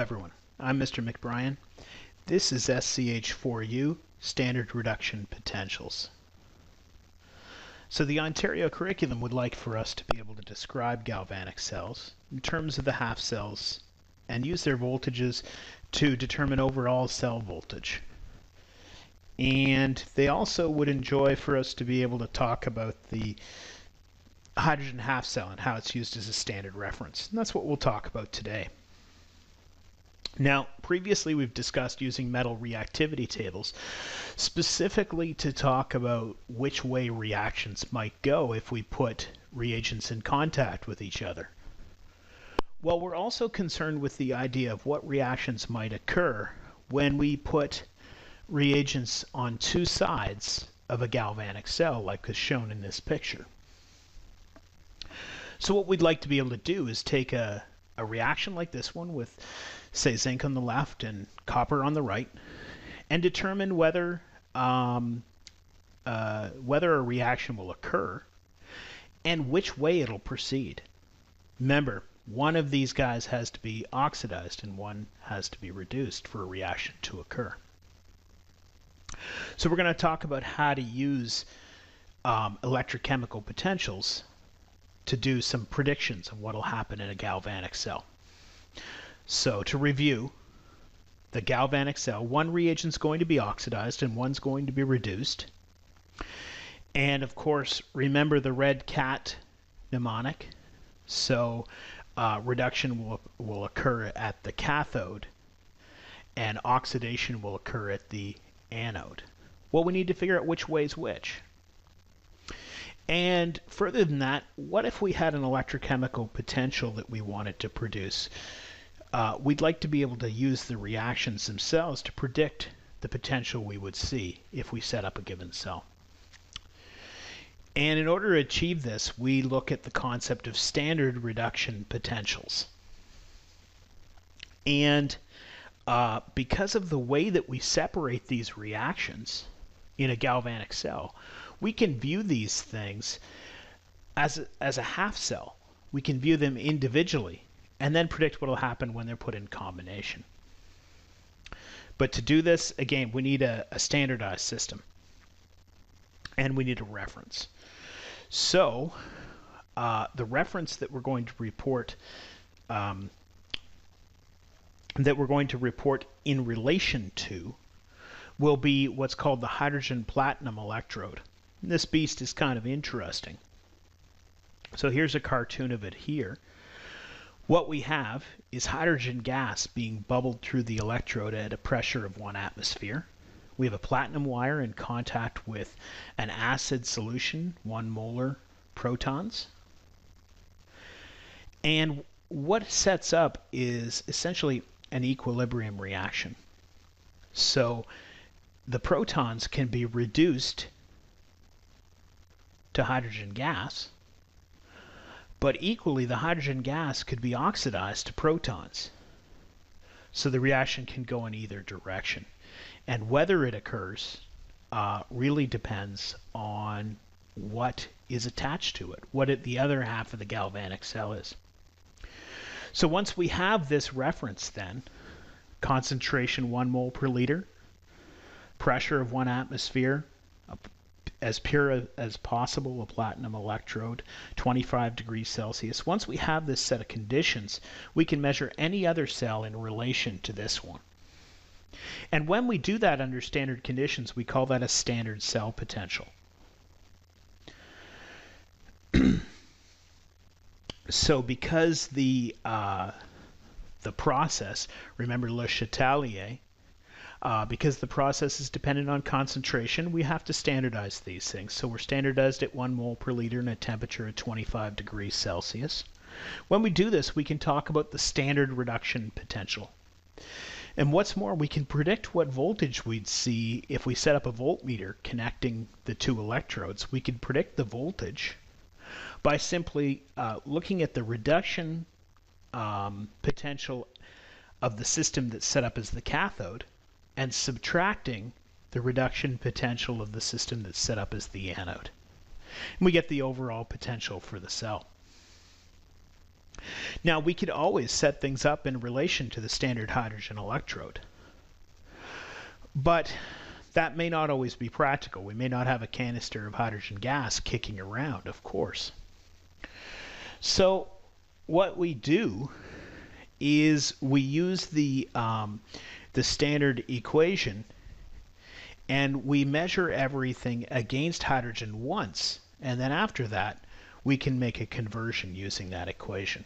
everyone, I'm Mr. McBrien. This is SCH4U, Standard Reduction Potentials. So the Ontario curriculum would like for us to be able to describe galvanic cells in terms of the half cells and use their voltages to determine overall cell voltage. And they also would enjoy for us to be able to talk about the hydrogen half cell and how it's used as a standard reference. And that's what we'll talk about today. Now, previously we've discussed using metal reactivity tables specifically to talk about which way reactions might go if we put reagents in contact with each other. Well, we're also concerned with the idea of what reactions might occur when we put reagents on two sides of a galvanic cell, like is shown in this picture. So what we'd like to be able to do is take a reaction like this one with, say, zinc on the left and copper on the right, and determine whether a reaction will occur and which way it'll proceed. Remember, one of these guys has to be oxidized and one has to be reduced for a reaction to occur. So we're going to talk about how to use electrochemical potentials to do some predictions of what will happen in a galvanic cell. So to review, the galvanic cell, one reagent's going to be oxidized and one's going to be reduced. And of course, remember the red cat mnemonic. So reduction will occur at the cathode and oxidation will occur at the anode. Well, we need to figure out which way is which. And further than that, what if we had an electrochemical potential that we wanted to produce? We'd like to be able to use the reactions themselves to predict the potential we would see if we set up a given cell. And in order to achieve this, we look at the concept of standard reduction potentials. And because of the way that we separate these reactions in a galvanic cell, we can view these things as a half cell. We can view them individually and then predict what will happen when they're put in combination. But to do this, again, we need a standardized system and we need a reference. So the reference that we're going to report in relation to will be what's called the hydrogen platinum electrode. And this beast is kind of interesting. So here's a cartoon of it here. What we have is hydrogen gas being bubbled through the electrode at a pressure of 1 atmosphere. We have a platinum wire in contact with an acid solution, 1 molar protons. And what sets up is essentially an equilibrium reaction. So the protons can be reduced to hydrogen gas, but equally the hydrogen gas could be oxidized to protons. So the reaction can go in either direction. And whether it occurs really depends on what is attached to it, what the other half of the galvanic cell is. So once we have this reference then, concentration 1 mole per liter, pressure of 1 atmosphere, as pure as possible, a platinum electrode, 25 degrees Celsius. Once we have this set of conditions, we can measure any other cell in relation to this one. And when we do that under standard conditions, we call that a standard cell potential. So because the process, remember Le Chatelier, because the process is dependent on concentration, we have to standardize these things. So we're standardized at 1 mole per liter and a temperature of 25 degrees Celsius. When we do this, we can talk about the standard reduction potential. And what's more, we can predict what voltage we'd see if we set up a voltmeter connecting the two electrodes. We can predict the voltage by simply looking at the reduction potential of the system that's set up as the cathode and subtracting the reduction potential of the system that's set up as the anode. And we get the overall potential for the cell. Now we could always set things up in relation to the standard hydrogen electrode, but that may not always be practical. We may not have a canister of hydrogen gas kicking around, of course. So what we do is we use the standard equation, and we measure everything against hydrogen once, and then after that we can make a conversion using that equation.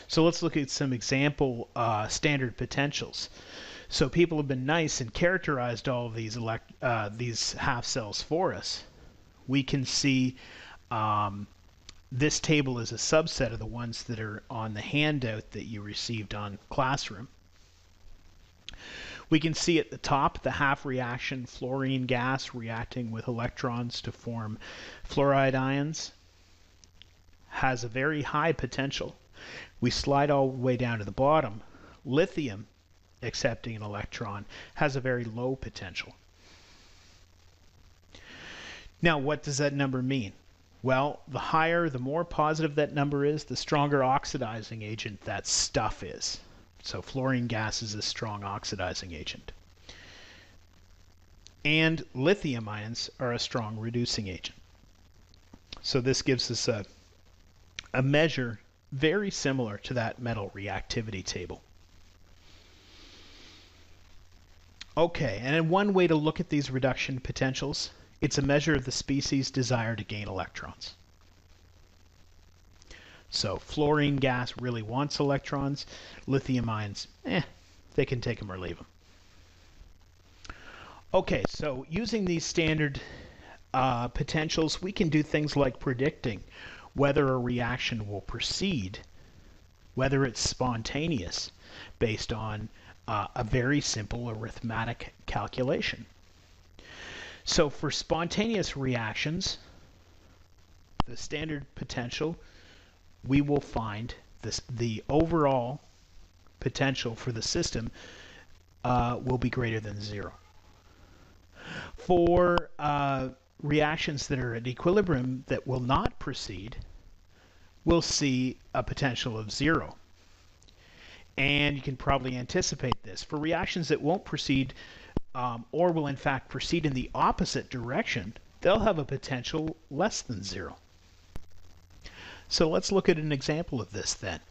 So let's look at some example standard potentials. So people have been nice and characterized all of these half cells for us. We can see this table is a subset of the ones that are on the handout that you received on Classroom. We can see at the top the half reaction fluorine gas reacting with electrons to form fluoride ions has a very high potential. We slide all the way down to the bottom. Lithium, accepting an electron, has a very low potential. Now, what does that number mean? Well, the higher, the more positive that number is, the stronger oxidizing agent that stuff is. So fluorine gas is a strong oxidizing agent. And lithium ions are a strong reducing agent. So this gives us a measure very similar to that metal reactivity table. Okay, and in one way to look at these reduction potentials, it's a measure of the species' desire to gain electrons. So fluorine gas really wants electrons. Lithium ions, they can take them or leave them. Okay, so using these standard potentials, we can do things like predicting whether a reaction will proceed, whether it's spontaneous, based on a very simple arithmetic calculation. So for spontaneous reactions, the standard potential, we will find the overall potential for the system will be greater than 0. For reactions that are at equilibrium that will not proceed, we'll see a potential of 0. And you can probably anticipate this. For reactions that won't proceed or will in fact proceed in the opposite direction, they'll have a potential less than 0. So let's look at an example of this then.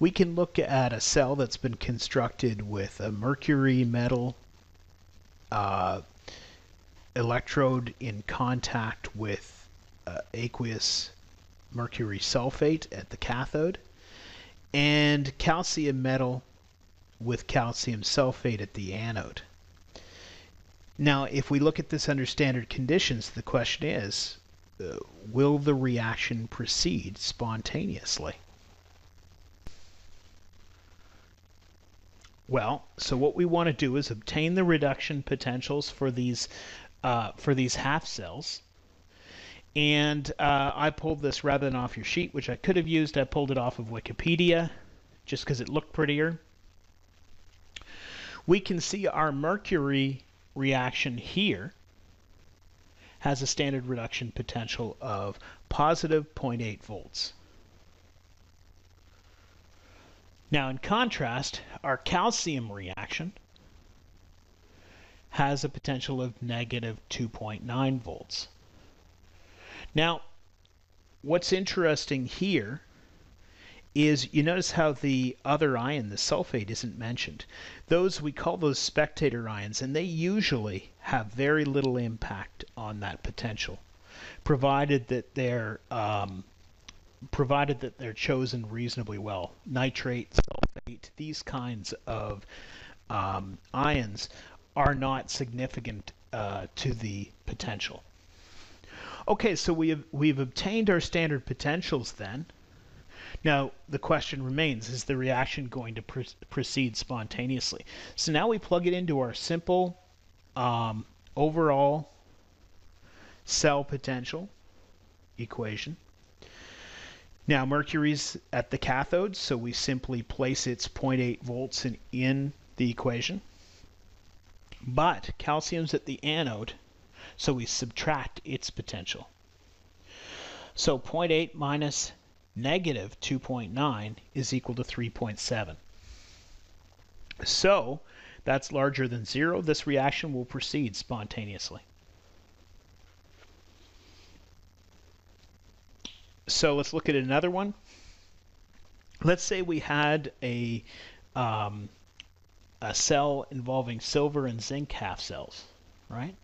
We can look at a cell that's been constructed with a mercury metal electrode in contact with aqueous mercury sulfate at the cathode, and calcium metal with calcium sulfate at the anode. Now, if we look at this under standard conditions, the question is, will the reaction proceed spontaneously? Well, so what we want to do is obtain the reduction potentials for these half cells. And I pulled this rather than off your sheet, which I could have used. I pulled it off of Wikipedia just because it looked prettier. We can see our mercury reaction here has a standard reduction potential of positive 0.8 volts. Now, in contrast, our calcium reaction has a potential of negative 2.9 volts. Now, what's interesting here is you notice how the other ion, the sulfate, isn't mentioned. We call those spectator ions, and they usually have very little impact on that potential, provided that they're chosen reasonably well. Nitrate, sulfate, these kinds of ions are not significant to the potential. Okay, so we've obtained our standard potentials then. Now, the question remains, is the reaction going to proceed spontaneously? So now we plug it into our simple overall cell potential equation. Now, mercury's at the cathode, so we simply place its 0.8 volts in the equation. But calcium's at the anode, so we subtract its potential. So 0.8 minus negative 2.9 is equal to 3.7. So that's larger than 0. This reaction will proceed spontaneously. So let's look at another one. Let's say we had a cell involving silver and zinc half cells, right?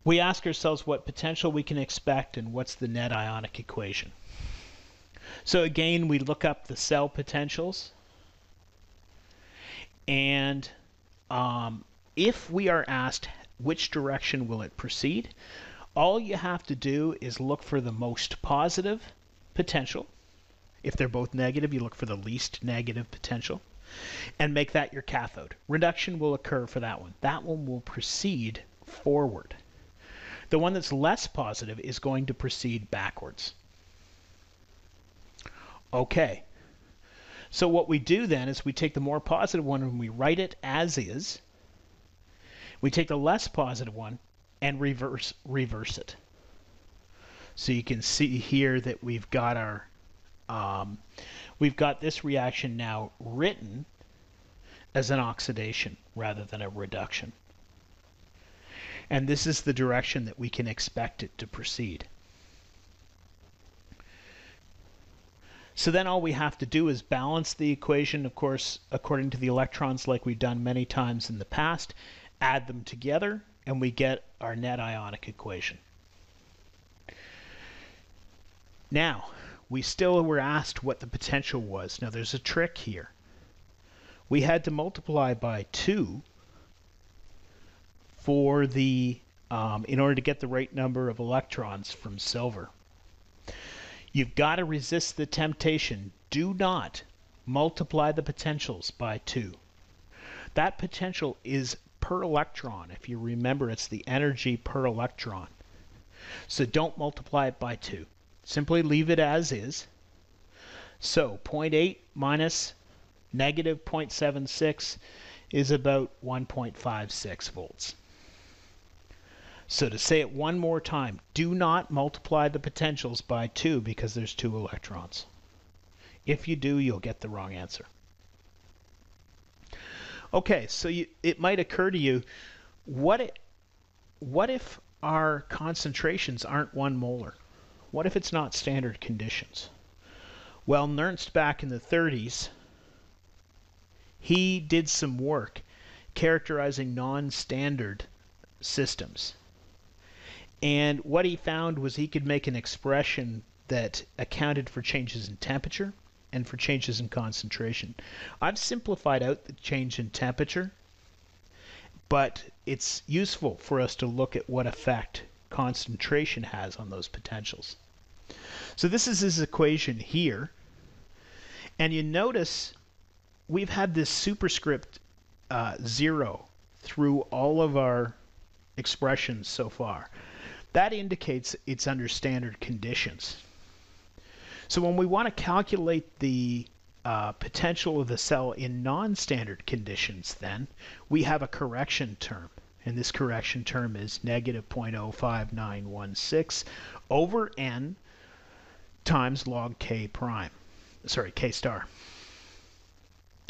We ask ourselves what potential we can expect and what's the net ionic equation. So again, we look up the cell potentials, and if we are asked which direction will it proceed, all you have to do is look for the most positive potential. If they're both negative, you look for the least negative potential and make that your cathode. Reduction will occur for that one. That one will proceed forward. The one that's less positive is going to proceed backwards. Okay. So what we do then is we take the more positive one and we write it as is. We take the less positive one and reverse it. So you can see here that we've got our this reaction now written as an oxidation rather than a reduction. And this is the direction that we can expect it to proceed. So then all we have to do is balance the equation, of course, according to the electrons like we've done many times in the past, add them together, and we get our net ionic equation. Now, we still were asked what the potential was. Now there's a trick here. We had to multiply by 2 for the in order to get the right number of electrons from silver. You've got to resist the temptation. Do not multiply the potentials by 2. That potential is per electron. If you remember, it's the energy per electron. So don't multiply it by 2. Simply leave it as is. So 0.8 minus negative 0.76 is about 1.56 volts. So to say it one more time, do not multiply the potentials by 2 because there's 2 electrons. If you do, you'll get the wrong answer. Okay, so it might occur to you, what if our concentrations aren't 1 molar? What if it's not standard conditions? Well, Nernst back in the 30s, he did some work characterizing non-standard systems. And what he found was he could make an expression that accounted for changes in temperature and for changes in concentration. I've simplified out the change in temperature, but it's useful for us to look at what effect concentration has on those potentials. So this is his equation here. And you notice we've had this superscript 0 through all of our expressions so far. That indicates it's under standard conditions. So when we want to calculate the potential of the cell in non-standard conditions, then we have a correction term. And this correction term is negative 0.05916 over n times log k prime. Sorry, k star.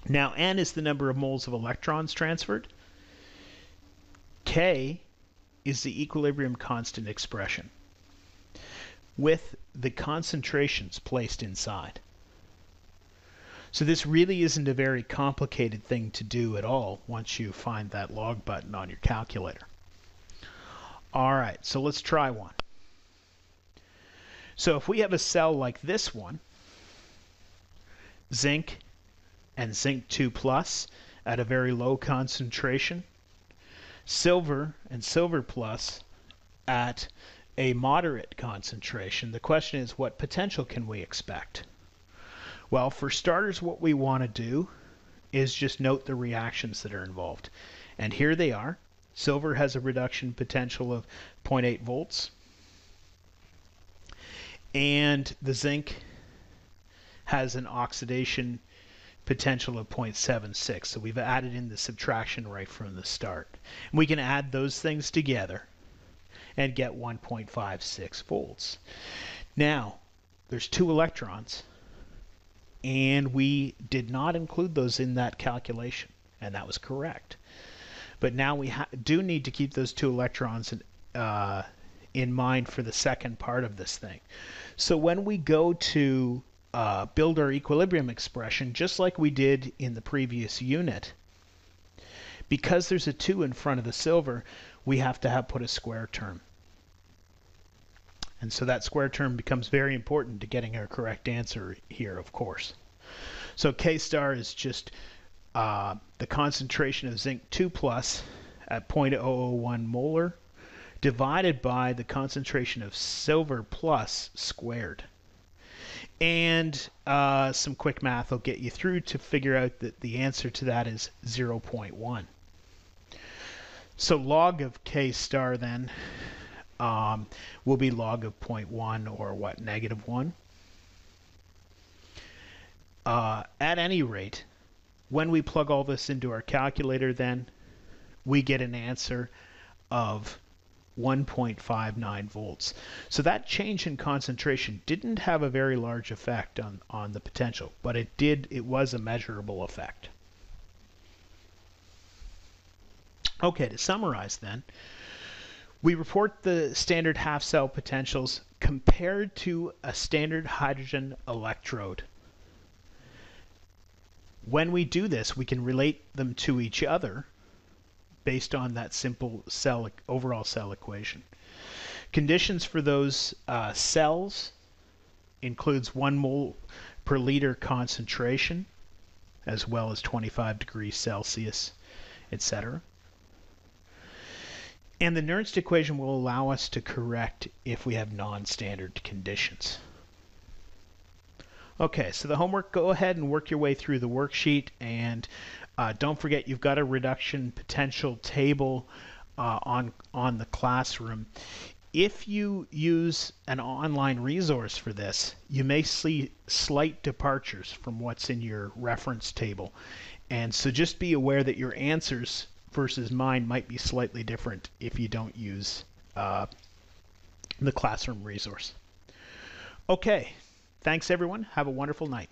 Now n is the number of moles of electrons transferred. K is the equilibrium constant expression with the concentrations placed inside. So this really isn't a very complicated thing to do at all once you find that log button on your calculator. Alright, so let's try one. So if we have a cell like this one, zinc and zinc 2 plus at a very low concentration, silver and silver plus at a moderate concentration, the question is, what potential can we expect? Well, for starters, what we want to do is just note the reactions that are involved. And here they are. Silver has a reduction potential of 0.8 volts. And the zinc has an oxidation potential of 0.76. So we've added in the subtraction right from the start. And we can add those things together and get 1.56 volts. Now, there's 2 electrons, and we did not include those in that calculation, and that was correct. But now we do need to keep those 2 electrons in mind for the second part of this thing. So when we go to build our equilibrium expression, just like we did in the previous unit, because there's a 2 in front of the silver, we have to put a square term. And so that square term becomes very important to getting our correct answer here, of course. So K star is just the concentration of zinc 2 plus at 0.001 molar divided by the concentration of silver plus squared. And some quick math will get you through to figure out that the answer to that is 0.1. So log of K star then will be log of 0.1, or what, -1. At any rate, when we plug all this into our calculator, then we get an answer of 1.59 volts. So that change in concentration didn't have a very large effect on the potential, but it was a measurable effect. Okay, to summarize then, we report the standard half-cell potentials compared to a standard hydrogen electrode. When we do this, we can relate them to each other based on that simple overall cell equation. Conditions for those cells includes 1 mole per liter concentration, as well as 25 degrees Celsius, etc. And the Nernst equation will allow us to correct if we have non-standard conditions. Okay, so the homework, go ahead and work your way through the worksheet, and don't forget you've got a reduction potential table on the classroom. If you use an online resource for this, you may see slight departures from what's in your reference table. And so just be aware that your answers versus mine might be slightly different if you don't use the classroom resource. Okay, thanks everyone. Have a wonderful night.